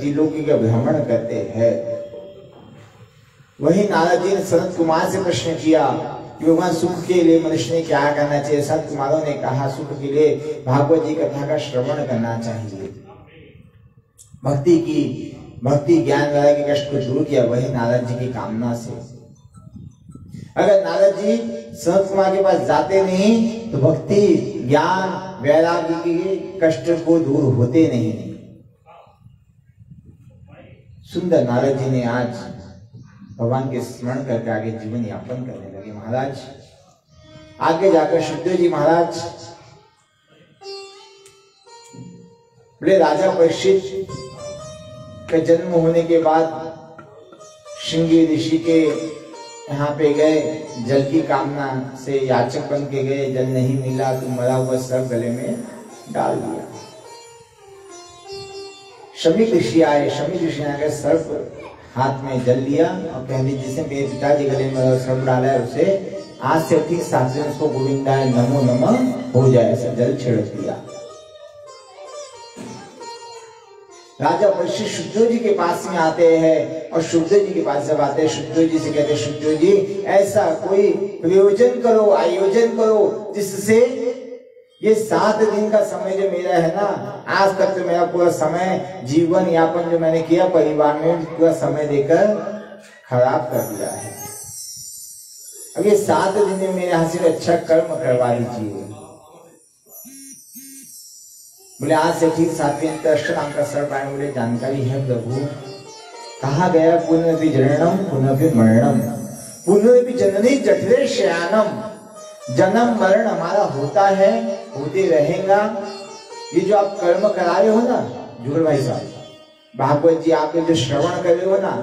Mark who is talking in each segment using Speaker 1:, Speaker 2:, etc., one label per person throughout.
Speaker 1: त्रिलोकी का भ्रमण करते हैं। वही नारद जी ने सनत कुमार से प्रश्न किया कि भगवान सुख के लिए मनुष्य ने क्या करना चाहिए। सनत कुमारों ने कहा सुख के लिए भागवत जी कथा का श्रवण करना चाहिए, भक्ति ज्ञान द्वारा के कष्ट को दूर किया। वही नारद जी की कामना से अगर नारद जी सनत कुमार के पास जाते नहीं तो भक्ति ज्ञान वैराग्य के कष्ट को दूर होते नहीं। सुंदर नारद जी ने आज भगवान के स्मरण करके आगे जीवन यापन करने लगे। महाराज आगे जाकर शुद्धदेव जी महाराज बड़े राजा परीक्षित का जन्म होने के बाद श्रृंगी ऋषि के यहाँ पे गए, जल की कामना से याचक बन के गए। जल नहीं मिला तो मरा हुआ सर्प गले में डाल दिया। शमीक ऋषि आए, शमीक ऋषि ने सर्प हाथ में जल लिया और कह दी जिसे मेरे पिताजी गले में सर्प डाला है उसे आज से ठीक साथ से उसको गोविंदाय नमो नमः हो जाए, ऐसा जल छिड़क दिया। राजा परीक्षित शुद्धदेव जी के पास में आते हैं और शुद्धदेव जी के पास जब आते हैं शुद्धदेव जी से कहते हैं शुद्धदेव जी ऐसा कोई प्रयोजन करो, आयोजन करो जिससे ये 7 दिन का समय जो मेरा है ना, आज तक तो मेरा पूरा समय जीवन यापन जो मैंने किया परिवार में पूरा समय देकर खराब कर दिया है। अब ये 7 दिन में मेरे यहाँ से अच्छा कर्म करवा दीजिए। बोले आज से ठीक 7वें दर्शन नाम का सर्प आए। बोले जानकारी है प्रभु, कहा गया पुनरपि जननम पुनरपि मरणम पुनरपि जननी जठरे शयानम। जन्म मरण हमारा होता है, होते रहेगा। ये जो आप कर्म करा रहे हो ना जुगल भाई साहब, भागवत जी आपके जो श्रवण कर रहे हो ना,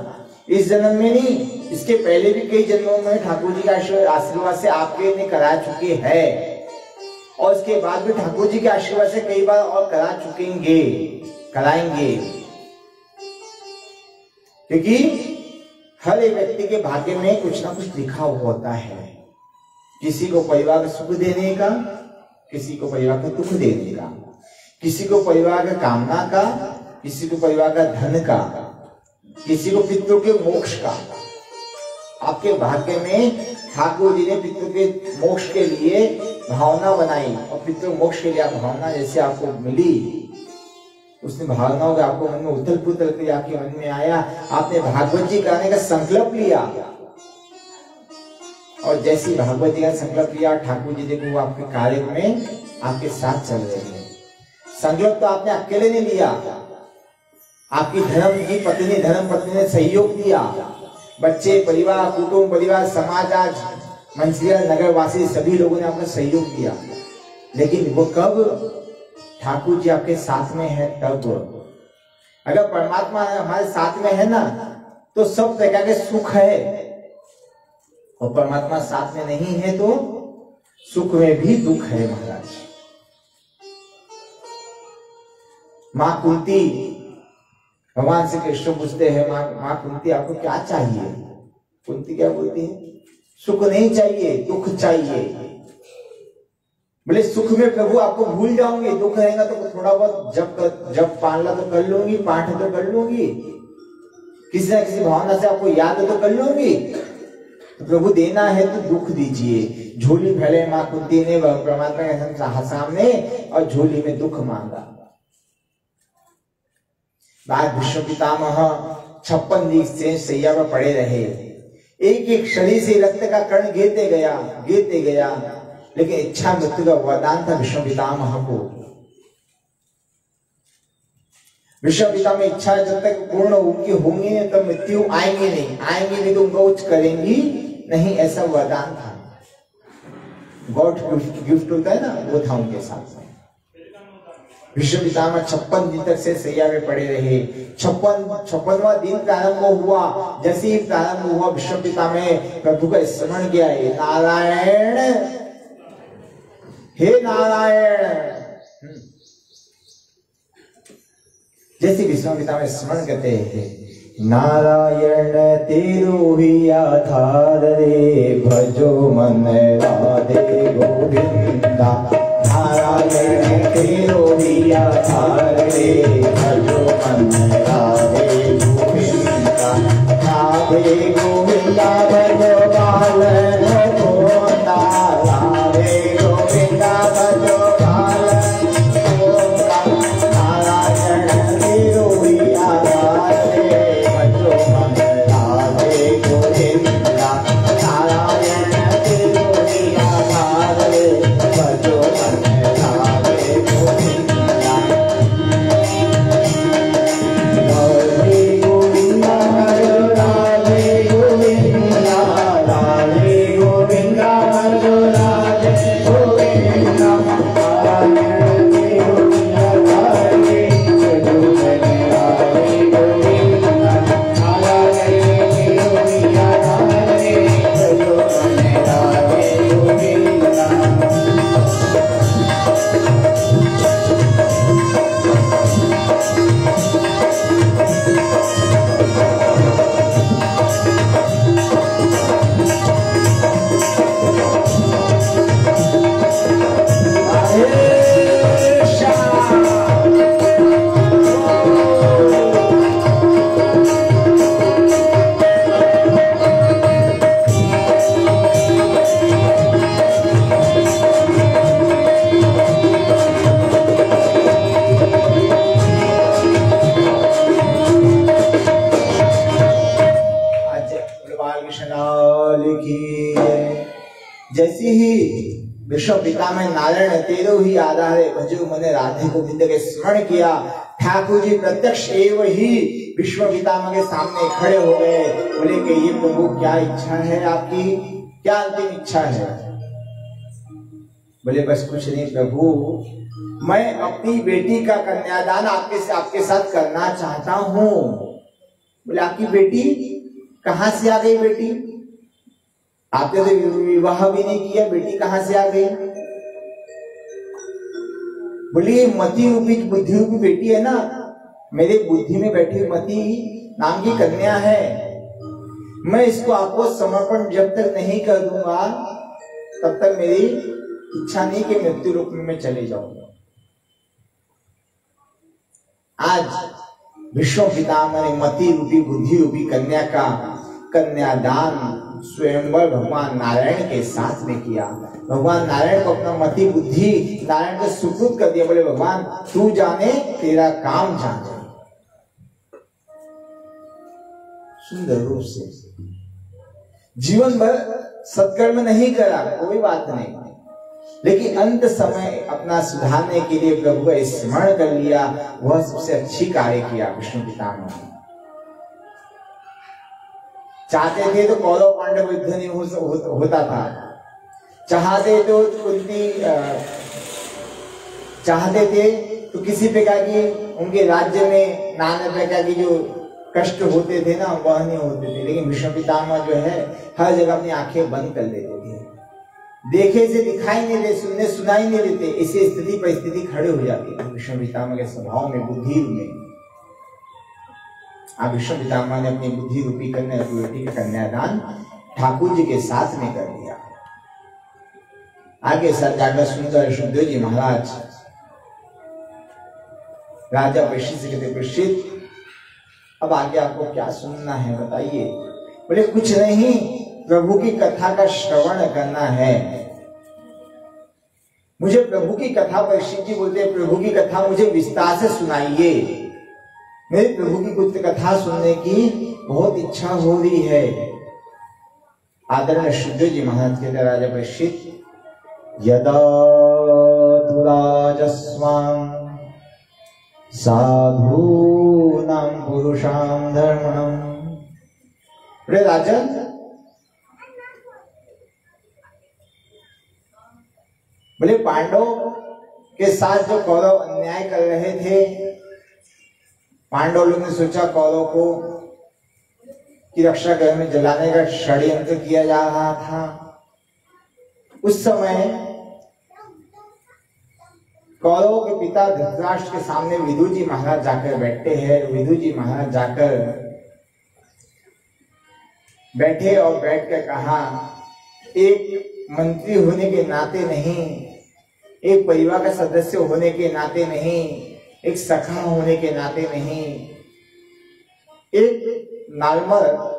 Speaker 1: इस जन्म में नहीं इसके पहले भी कई जन्मों में ठाकुर जी का आशीर्वाद से आपके ने करा चुके हैं और उसके बाद भी ठाकुर जी के आशीर्वाद से कई बार और करा चुकेंगे, कराएंगे। क्योंकि हर एक व्यक्ति के भाग्य में कुछ ना कुछ लिखा होता है। किसी को परिवार का सुख देने का, किसी को परिवार का दुख देने का, किसी को परिवार का कामना का, किसी को परिवार का धन का, किसी को पितरों के मोक्ष का। आपके भाग्य में ठाकुर जी ने पितरों के मोक्ष के लिए भावना बनाई और पितृ मोक्ष के लिए भावना जैसे आपको मिली, उसने भावनाओं का आपको मन में उथल पुथल के आपके मन में आया, आपने भागवत जी कराने का संकल्प लिया और जैसी भागवत जी का संकल्प लिया ठाकुर जी देखो वो आपके कार्य में आपके साथ चल रहे हैं। संकल्प तो आपने अकेले नहीं लिया, आपकी धर्म की पत्नी धर्म पत्नी ने सहयोग दिया, बच्चे परिवार कुटुंब परिवार समाज आज मंचिलिया नगर वासी सभी लोगों ने आपको सहयोग दिया। लेकिन वो कब ठाकुर जी आपके साथ में है तब। अगर परमात्मा हमारे साथ में है ना तो सब प्रकार के सुख है और परमात्मा साथ में नहीं है तो सुख में भी दुख है। महाराज मां कुंती भगवान से कृष्ण पूछते हैं मां कुंती आपको क्या चाहिए। कुंती क्या बोलती है, सुख नहीं चाहिए दुख चाहिए। बोले सुख में प्रभु आपको भूल जाऊंगी, दुख रहेगा तो थोड़ा बहुत जब पालना तो कर लूंगी, पाठ तो कर लूंगी, किसी ना किसी भावना से आपको याद तो कर लूंगी। तो प्रभु देना है तो दुख दीजिए। झोली फैले मां कुंती ने परमात्मा के सामने और झोली में दुख मांगा। बाद भीष्म पितामह 56 दिन से सैया पर पड़े रहे, एक एक शरीर से रक्त का कण गिरते गया, लेकिन इच्छा मृत्यु का वरदान था भीष्म पितामह को। भीष्म पितामह इच्छा जब तक पूर्ण उनकी होंगी तब मृत्यु आएंगे नहीं तो उनको उच्च करेंगी नहीं, ऐसा वरदान था। गॉड गिफ्ट होता है ना, वो था उनके साथ। भीष्म पितामह 56 दिन तक से सैया में पड़े रहे। 56वां दिन प्रारंभ हुआ। जैसे ही प्रारंभ हुआ भीष्म पितामह प्रभु का स्मरण किया, नारायण हे नारायण। जैसे भीष्म पितामह स्मरण करते हैं, नारायण तेरो ही आधार रे, भजो मन राधे गोविंदा। नारायण तेरो ही आधार रे, भजो मन राधे जैसी ही विश्व पितामह नारायण तेरो ही आधार है भजो मैंने राधे गोविंद के स्मरण किया, ठाकुर जी प्रत्यक्ष एवं ही विश्व पितामह के सामने खड़े हो गए। बोले कि ये प्रभु क्या इच्छा है आपकी, क्या अंतिम इच्छा है? बोले बस कुछ नहीं प्रभु, मैं अपनी बेटी का कन्यादान आपके साथ करना चाहता हूं। बोले आपकी बेटी कहां से आ गई? बेटी आपने तो विवाह भी नहीं किया, बेटी कहां से आ गई? बोली मति रूपी बुद्धि रूपी बेटी है ना, मेरे बुद्धि में बैठी मति नाम की कन्या है। मैं इसको आपको समर्पण जब तक नहीं कर दूंगा तब तक मेरी इच्छा नहीं कि मृत्यु रूप में मैं चले जाऊंगा। आज विश्व पितामह ने मति रूपी बुद्धि रूपी कन्या का कन्यादान स्वयंवर भगवान नारायण के साथ में किया। भगवान नारायण को अपना मति बुद्धि नारायण को सुपुर्द कर दिया। बोले भगवान तू जाने तेरा काम जाने। सुंदर रूप से जीवन भर सत्कर्म नहीं करा, कोई बात नहीं, लेकिन अंत समय अपना सुधारने के लिए प्रभु का स्मरण कर लिया। वह सबसे अच्छी कार्य किया विष्णु पितामह ने। चाहते थे तो कौरव पांडव युद्ध नहीं होता था, चाहते तो कुंती चाहते थे तो किसी प्रकार की उनके राज्य में नाना प्रकार की जो कष्ट होते थे ना वह नहीं होते थे। लेकिन विष्णु पितामह जो है हर जगह अपनी आंखें बंद कर लेते थे, देखे से दिखाई नहीं देते, सुनने सुनाई नहीं देते। इसी स्थिति परिस्थिति खड़े हो जाती है विष्णु पितामह के स्वभाव में, बुद्धि में। अब विष्णु पितामह ने अपनी बुद्धि रूपी कन्या बेटी का कन्यादान ठाकुर जी के साथ में कर दिया। आगे सर जाकर सुनकर सुखदेव जी महाराज राजा परीक्षित से कहते परीक्षित अब आगे आपको क्या सुनना है बताइए। बोले कुछ नहीं, प्रभु की कथा का श्रवण करना है मुझे। प्रभु की कथा परीक्षित जी बोलते हैं प्रभु की कथा मुझे विस्तार से सुनाइए, मेरी प्रभु की कुछ कथा सुनने की बहुत इच्छा हो रही है। आदरणीय सुखदेव जी महाराज के राजा परीक्षित यदा तु राजस्वाम साधूनां पुरुषां धर्मणं। प्रिय राजन, बोले पांडव के साथ जो कौरव अन्याय कर रहे थे, पांडव लोगों ने सोचा कौरव को की रक्षा गृह में जलाने का षड्यंत्र किया जा रहा था। उस समय कौरवों के पिता धृतराष्ट्र के सामने विदुर जी महाराज जाकर बैठते हैं। विदुर जी महाराज जाकर बैठे और बैठकर कहा एक मंत्री होने के नाते नहीं, एक परिवार का सदस्य होने के नाते नहीं, एक सखा होने के नाते नहीं, एक नालमर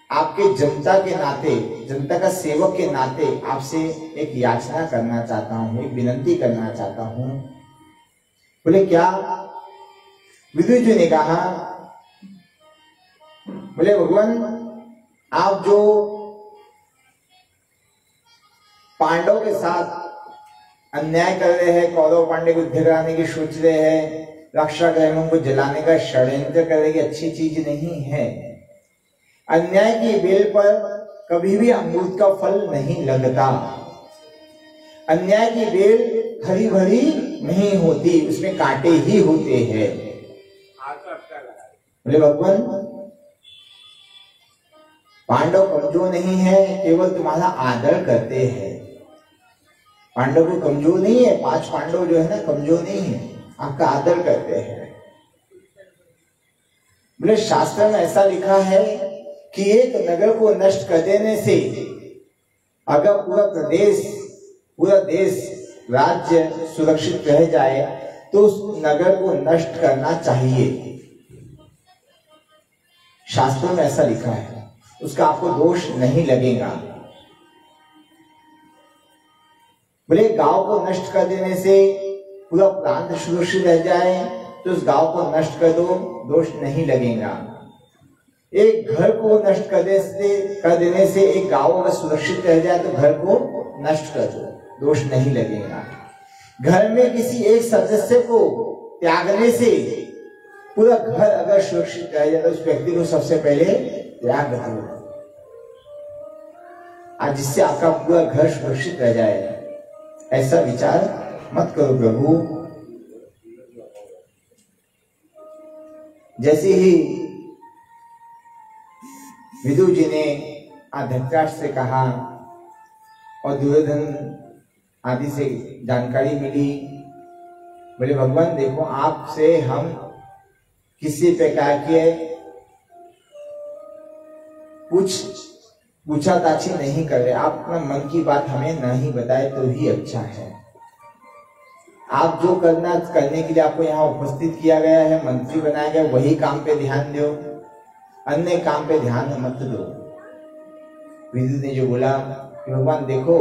Speaker 1: आपके जनता के नाते, जनता का सेवक के नाते आपसे एक याचना करना चाहता हूं, एक विनती करना चाहता हूं। बोले क्या? विदुर जी ने कहा बोले भगवान आप जो पांडव के साथ अन्याय कर रहे हैं, कौरव पांडव को युद्ध कराने की सोच रहे हैं, रक्षा गृहों को जलाने का षड्यंत्र करने की अच्छी चीज नहीं है। अन्याय की बेल पर कभी भी अमृत का फल नहीं लगता। अन्याय की बेल हरी भरी नहीं होती, उसमें कांटे ही होते हैं। बोले भगवान पांडव कमजोर नहीं है, केवल तुम्हारा आदर करते हैं। पांडव को कमजोर नहीं है, 5 पांडव जो है ना कमजोर नहीं है, आपका आदर करते हैं। बोले शास्त्र में ऐसा लिखा है कि एक नगर को नष्ट कर देने से अगर पूरा देश राज्य सुरक्षित रह जाए तो उस नगर को नष्ट करना चाहिए। शास्त्रों में ऐसा लिखा है, उसका आपको दोष नहीं लगेगा। बोले गांव को नष्ट कर देने से पूरा प्रांत सुरक्षित रह जाए तो उस गांव को नष्ट कर दो, दोष नहीं लगेगा। एक घर को नष्ट कर देने से एक गांव अगर सुरक्षित रह जाए तो घर को नष्ट कर दो, दोष नहीं लगेगा। घर में किसी एक सदस्य को त्यागने से पूरा घर अगर सुरक्षित रह जाए तो उस व्यक्ति को सबसे पहले त्याग दो, आज जिससे आपका पूरा घर सुरक्षित रह जाए। ऐसा विचार मत करो प्रभु। जैसे ही विदुर जी ने धृतराष्ट्र से कहा और दुर्योधन आदि से जानकारी मिली, बोले भगवान देखो आपसे हम किसी प्रकार के पूछा-ताछी नहीं कर रहे, आप अपना मन की बात हमें नहीं बताए तो ही अच्छा है। आप जो करने के लिए आपको यहाँ उपस्थित किया गया है, मंत्री बनाया गया, वही काम पे ध्यान दो, अन्य काम पे ध्यान मत दो। विदुर ने जो बोला कि भगवान देखो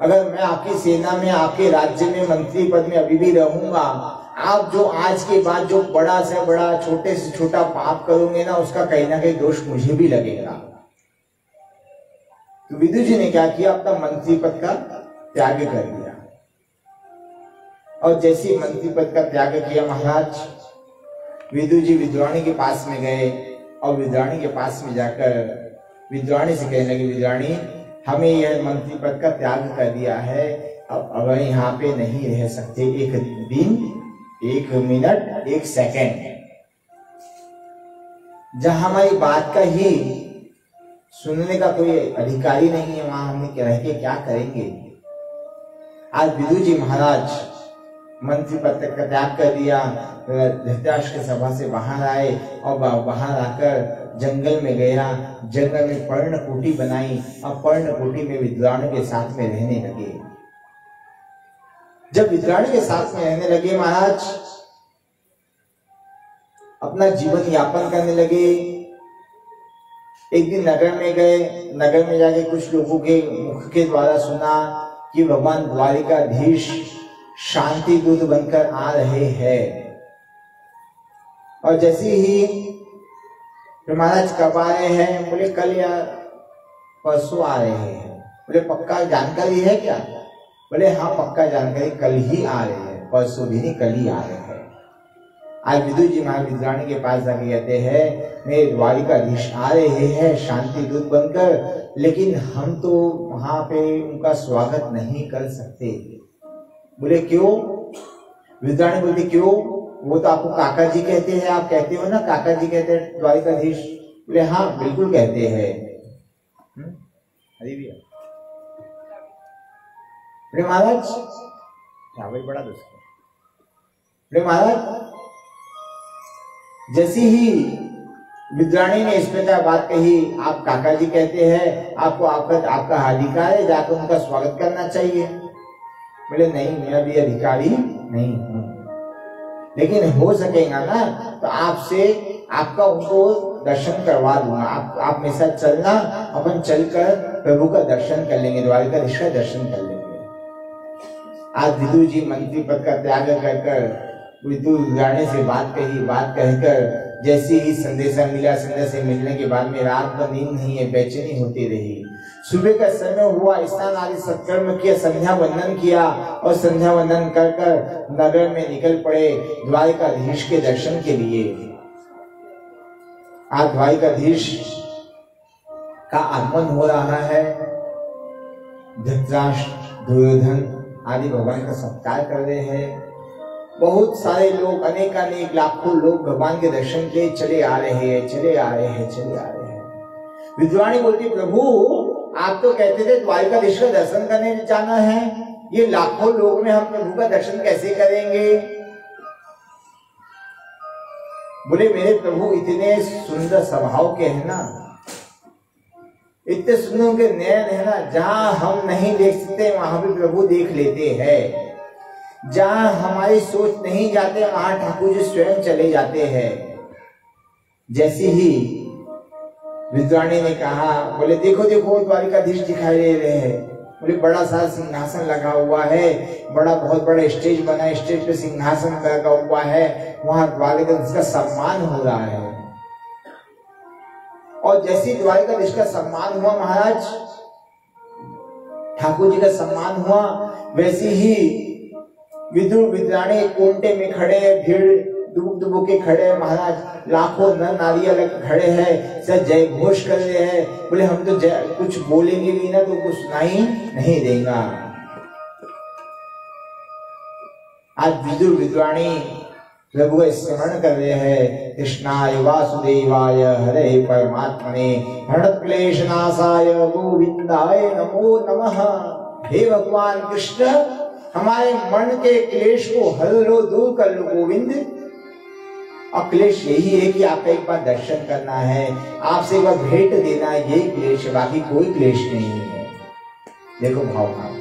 Speaker 1: अगर मैं आपकी सेना में आपके राज्य में मंत्री पद में अभी भी रहूंगा, आप जो आज के बाद जो बड़ा से बड़ा छोटे से छोटा पाप करोगे ना, उसका कहीं ना कहीं दोष मुझे भी लगेगा। तो विदुर जी ने क्या किया, अपना मंत्री पद का त्याग कर दिया। और जैसे मंत्री पद का त्याग किया महाराज, विदुर जी विद्वानी के पास में गए और विद्वानी के पास में जाकर विद्वानी से कहने लगे, विद्वानी हमें यह मंत्री पद का त्याग कर दिया है, अब यहाँ पे नहीं रह सकते, एक दिन, एक मिनट, एक सेकंड। जहां हमारी बात का ही सुनने का कोई अधिकारी नहीं है, वहां हम रह के क्या करेंगे। आज विदुर जी महाराज मंत्री पद का त्याग कर दिया, धृतराष्ट्र की सभा से बाहर आए और बाहर आकर जंगल में गया, जंगल में पर्णकुटी बनाई और पर्णकुटी में विद्वानों के साथ में रहने लगे। जब विद्वानों के साथ में रहने लगे महाराज, अपना जीवन यापन करने लगे। एक दिन नगर में गए, नगर में जाके कुछ लोगों के मुख के द्वारा सुना कि भगवान द्वारिकाधीश शांति दूत बनकर आ रहे हैं। और जैसे ही महाराज कब आ रहे हैं, बोले कल या परसों आ रहे हैं। बोले पक्का जानकारी है क्या? बोले हाँ पक्का जानकारी, कल ही आ रहे हैं, परसों भी नहीं कल ही आ रहे हैं। आज विदुर जी महाविद्वानी के पास जाके कहते हैं मेरे द्वारिकाधीश आ रहे हैं शांति दूत बनकर, लेकिन हम तो वहां पे उनका स्वागत नहीं कर सकते। बोले क्यों? विद्वानी बोलती क्यों? वो तो आपको काका जी कहते हैं, आप कहते हो ना काका जी कहते हैं द्वारिकाधीश। बोले हाँ बिल्कुल कहते हैं। अरे भैया महाराज बड़ा दोस्त महाराज, जैसी ही विद्वानी ने इस प्रकार बात कही, आप काका जी कहते हैं, आपको आपका अधिकार है, जाकर उनका स्वागत करना चाहिए। बोले नहीं मैं अभी अधिकारी नहीं हूं, लेकिन हो सकेगा ना तो आपसे आपका उनको दर्शन करवा दूंगा। आप मेरे साथ चलना, अपन चलकर प्रभु का दर्शन कर लेंगे, द्वारिकाधीश का दर्शन कर लेंगे। आज विदुर जी मंत्री पद का त्याग कर विदुर विद्वानी से बात कही, बात कहकर जैसे ही संदेशा मिला, संदेशा मिलने के बाद में रात भर नींद नहीं है, बेचैनी होती रही। सुबह का समय हुआ, स्नान आदि सत्कर्म किया, संध्या वंदन किया और संध्या वंदन कर कर नगर में निकल पड़े द्वारिकाधीश के दर्शन के लिए। आज द्वारिकाधीश का आगमन हो रहा है। धृतराष्ट्र, दुर्योधन आदि भगवान का सत्कार कर रहे हैं। बहुत सारे लोग, अनेक लाखों लोग भगवान के दर्शन के चले आ रहे हैं, चले आ रहे हैं, चले आ रहे हैं। विद्वानी बोलती प्रभु आप तो कहते थे द्वारिकाधीश का दर्शन करने जाना है, ये लाखों लोग में हम प्रभु का दर्शन कैसे करेंगे? बोले मेरे प्रभु इतने सुंदर स्वभाव के हैं ना, इतने सुंदर उनके नयन है ना, जहां हम नहीं देख सकते वहां भी प्रभु देख लेते हैं। जहां हमारी सोच नहीं जाते वहां ठाकुर जी स्वयं चले जाते हैं। जैसे ही विद्वानी ने कहा, बोले देखो देखो द्वारिकाधीश दिखाई दे रहे हैं। बोले बड़ा सा सिंहासन लगा हुआ है, बहुत बड़ा स्टेज बना, स्टेज पे सिंहासन लगा हुआ है, वहां द्वारिकाधीश का सम्मान हो रहा है। और जैसे द्वारिकाधीश का सम्मान हुआ महाराज, ठाकुर जी का सम्मान हुआ। वैसे ही विदुर विद्राणी कोंटे में खड़े, भीड़ दुबुक के खड़े, महाराज लाखों नर नारियां खड़े हैं, सब जय घोष कर रहे हैं। बोले हम तो कुछ बोलेंगे भी ना तो कुछ सुनाई नहीं देगा। आज विदुर विद्वाणी प्रभु का स्मरण कर रहे हैं। कृष्णाय वासुदेवाय हरे परमात्मने प्रणत क्लेश नाशाय गोविंदाय नमो नमः। हे भगवान कृष्ण, हमारे मन के क्लेश को हर लो, दूर कर लो गोविंद। और क्लेश यही है कि आपका एक बार दर्शन करना है, आपसे एक बार भेंट देना, ये क्लेश है, बाकी कोई क्लेश नहीं है। देखो भाव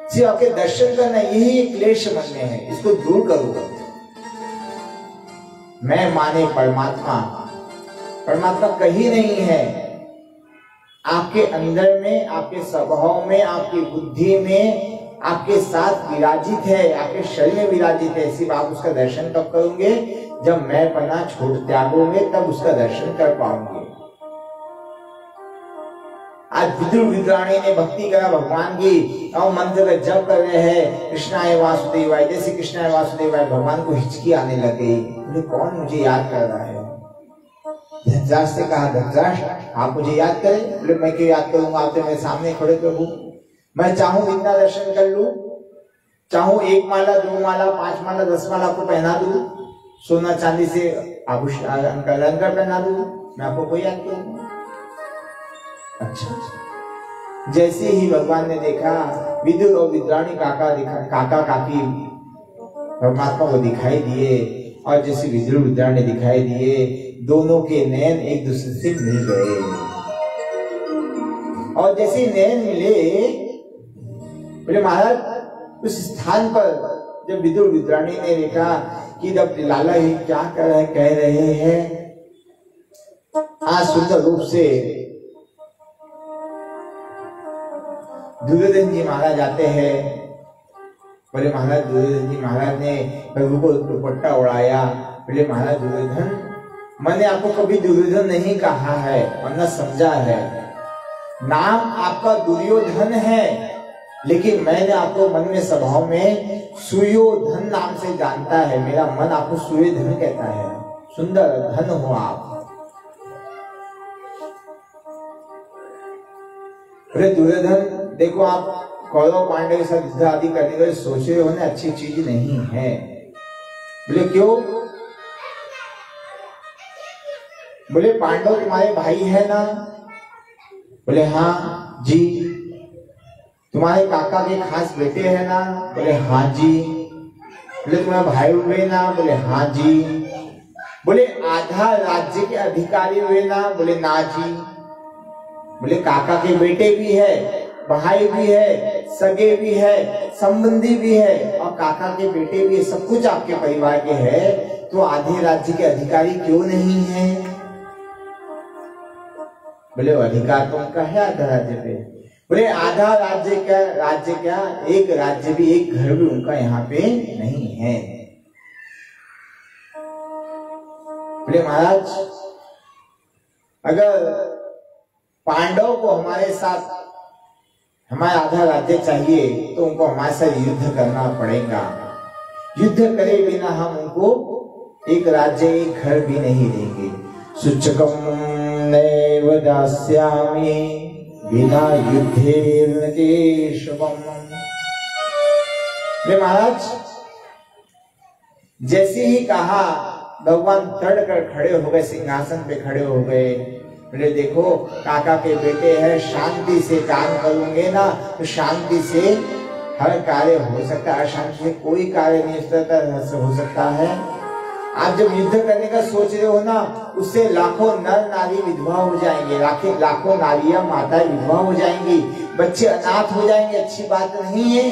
Speaker 1: सिर्फ आपके दर्शन करना, यही क्लेश मन में है, इसको दूर करो। मैं माने परमात्मा, परमात्मा कहीं नहीं है, आपके अंदर में, आपके स्वभाव में, आपकी बुद्धि में, आपके साथ विराजित है, आपके शरीर में विराजित है। सिर्फ आप उसका दर्शन कब करोगे? जब मैं पना छोड़ त्यागोगे, तब उसका दर्शन कर पाओगे। आज विदुर विद्राणी ने भक्ति करा भगवान की, और मंत्र का जप कर रहे हैं कृष्णाय वासुदेवाय। जैसे कृष्णाय वासुदेवाय भगवान को हिचकी आने लग गई, बोले कौन मुझे याद कर रहा है? धृतराष्ट्र से कहा, धृतराष्ट्र आप मुझे याद करें? बोले मैं क्यों याद करूंगा, आप तो मेरे सामने खड़े प्रभु। मैं चाहूं इतना दर्शन कर लूं, चाहूं 1 माला 2 माला 5 माला 10 माला आपको पहना दूं, सोना चांदी से आभूषण अलंकार पहना दूं, मैं आपको कोई याद करूंगा? अच्छा। जैसे ही भगवान ने देखा विदुर और विद्राणी काका काकी परमात्मा को दिखाई दिए, और जैसे विदुर विद्राणी दिखाई दिए, दोनों के नयन एक दूसरे से मिल गए। और जैसे नयन मिले, बोले महाराज उस स्थान पर जब विदुर विद्राणी ने देखा कि जब लाला ही क्या कह रहे हैं, आज सुंदर रूप से दुर्योधन जी महाराज आते हैं। बोले महाराज दुर्योधन जी महाराज ने प्रभु को दुपट्टा उड़ाया। बोले महाराज दुर्योधन, मैंने आपको कभी दुर्योधन नहीं कहा है और न समझा है, नाम आपका दुर्योधन है, लेकिन मैंने आपको मन में स्वभाव में सुयोधन नाम से जानता है। मेरा मन आपको सुयोधन कहता है, सुंदर धन हो आप। अरे दुर्योधन देखो, आप कौरव पांडव के साथ युद्ध आदि करने के लिए सोच रहे हो ना, अच्छी चीज नहीं है। बोले क्यों? बोले पांडव तुम्हारे भाई है ना? बोले हाँ जी। तुम्हारे काका के खास बेटे है ना? बोले हाँ जी। बोले तुम्हारे भाई हुए ना? बोले हाँ जी। बोले आधा राज्य के अधिकारी हुए ना? बोले ना जी। बोले काका के बेटे भी है, भाई भी है, सगे भी है, संबंधी भी है, और काका के बेटे भी है, सब कुछ आपके परिवार के है, तो आधे राज्य के अधिकारी क्यों नहीं है? बोले अधिकार तो उनका है आधा राज्य पे। बोले आधा राज्य क्या, एक राज्य भी, एक घर भी उनका यहाँ पे नहीं है। बोले महाराज अगर पांडव को हमारे साथ हमारा आधा राज्य चाहिए तो उनको हमारे साथ युद्ध करना पड़ेगा। युद्ध करे बिना हम उनको एक राज्य, एक घर भी नहीं देंगे। सुचकम नैव दास्यामि बिना युद्धेन केशवम। महाराज जैसे ही कहा, भगवान तड़ कर खड़े हो गए, सिंहासन पे खड़े हो गए। बोले देखो काका के बेटे हैं, शांति से काम करोगे ना तो शांति से हर कार्य हो सकता है, अशांति से कोई कार्य नहीं हो सकता है। आप जब युद्ध करने का सोच रहे हो ना, उससे लाखों नर नारी विधवा हो जाएंगे, लाखों नारियां माताएं विधवा हो जाएंगी, बच्चे अनाथ हो जाएंगे, अच्छी बात नहीं है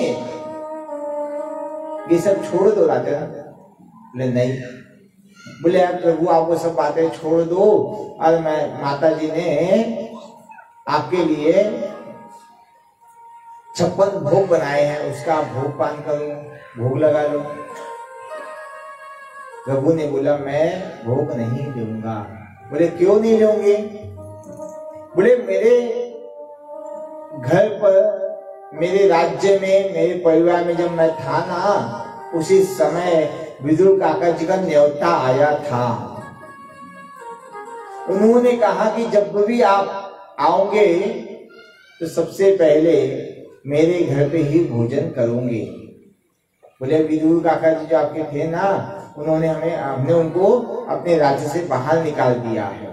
Speaker 1: ये सब छोड़ दो राधे। बोले नहीं। बोले यार प्रभु आप वो सब बातें छोड़ दो, और मैं माता जी ने आपके लिए 56 भोग बनाए हैं, उसका भोग पान करो, भोग लगा लो। प्रभु ने बोला मैं भोग नहीं लूंगा। बोले क्यों नहीं लोगे? बोले मेरे घर पर मेरे राज्य में, मेरे परिवार में जब मैं था ना, उसी समय विदुर काका जी का न्योता आया था। उन्होंने कहा कि जब भी आप आओगे तो सबसे पहले मेरे घर पे ही भोजन करूंगी। बोले विदुर काका जी जो आपके थे ना, हमने उनको अपने राज्य से बाहर निकाल दिया है।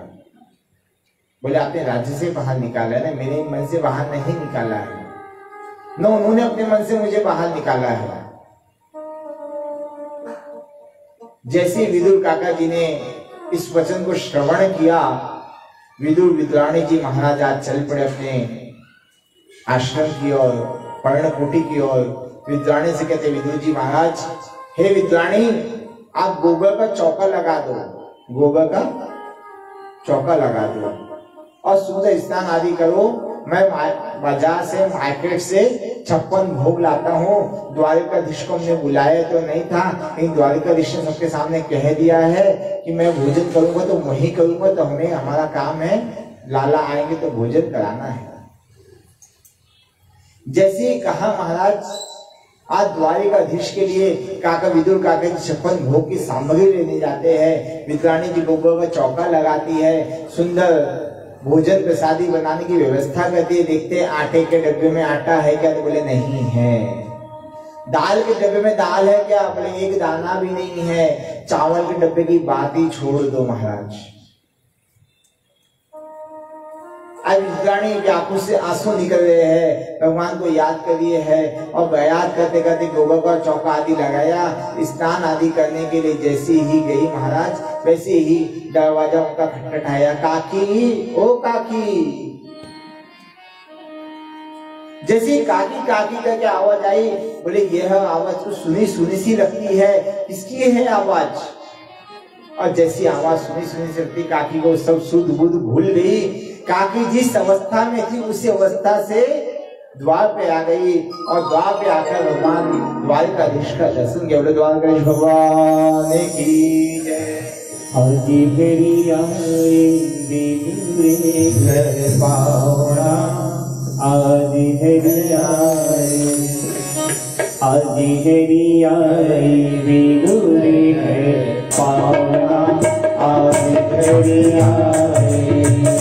Speaker 1: बोले आपने राज्य से बाहर निकाला है ना, मेरे मन से बाहर नहीं निकाला है न, उन्होंने अपने मन से मुझे बाहर निकाला है। जैसे विदुर काका जी ने इस वचन को श्रवण किया, विदुर विद्राणी जी महाराज आज चल पड़े अपने आश्रम की ओर, पर्णकुटी की ओर। विद्राणी से कहते विदुर जी महाराज, हे विद्राणी, आप गोबर का चौका लगा दो, गोबर का चौका लगा दो और सूर्य स्नान आदि करो। मैं बाजार से, मार्केट से 56 भोग लाता हूँ। द्वारिकाधीश को हमने बुलाया तो नहीं था, लेकिन द्वारिकाधीश ने सबके सामने कह दिया है कि मैं भोजन करूंगा तो वही करूंगा, तो हमारा काम है, लाला आएंगे तो भोजन कराना है। जैसे ही कहा महाराज, आज द्वारिकाधीश के लिए काका विदुर काका जी 56 भोग की सामग्री लेने जाते हैं। विद्राणी जी गोबर का चौका लगाती है, सुंदर भोजन प्रसादी बनाने की व्यवस्था करती है। देखते हैं आटे के डब्बे में आटा है क्या, तो बोले नहीं है। दाल के डब्बे में दाल है क्या, बोले एक दाना भी नहीं है। चावल के डब्बे की बात ही छोड़ दो महाराज। आज विद्राणी की आंखों से आंसू निकल रहे हैं, भगवान को याद कर लिए है और याद करते करते गोबर का चौका आदि लगाया। स्नान आदि करने के लिए जैसी ही गई महाराज, वैसे ही दरवाजा उनका खटखटाया, काकी, ओ काकी। जैसे काकी काकी का क्या आवाज आई, बोले यह आवाज तो सुनी सुनी सी लगती है, किसकी है आवाज। और जैसी आवाज सुनी सुनी सी लगती, काकी को सब सुध बुध भूल गई। काकी जिस अवस्था में थी उसी अवस्था से द्वार पे आ गई और द्वार पे आकर भगवान द्वारिकाधीश का दर्शन किया। बोले द्वारकाधीश भगवान की जय।
Speaker 2: आजी फेरी आई बिगड़े घर पावना, आजी फेरी आई, आजी फेरी आई बिगड़े घर पावना, आजी फेरी आई।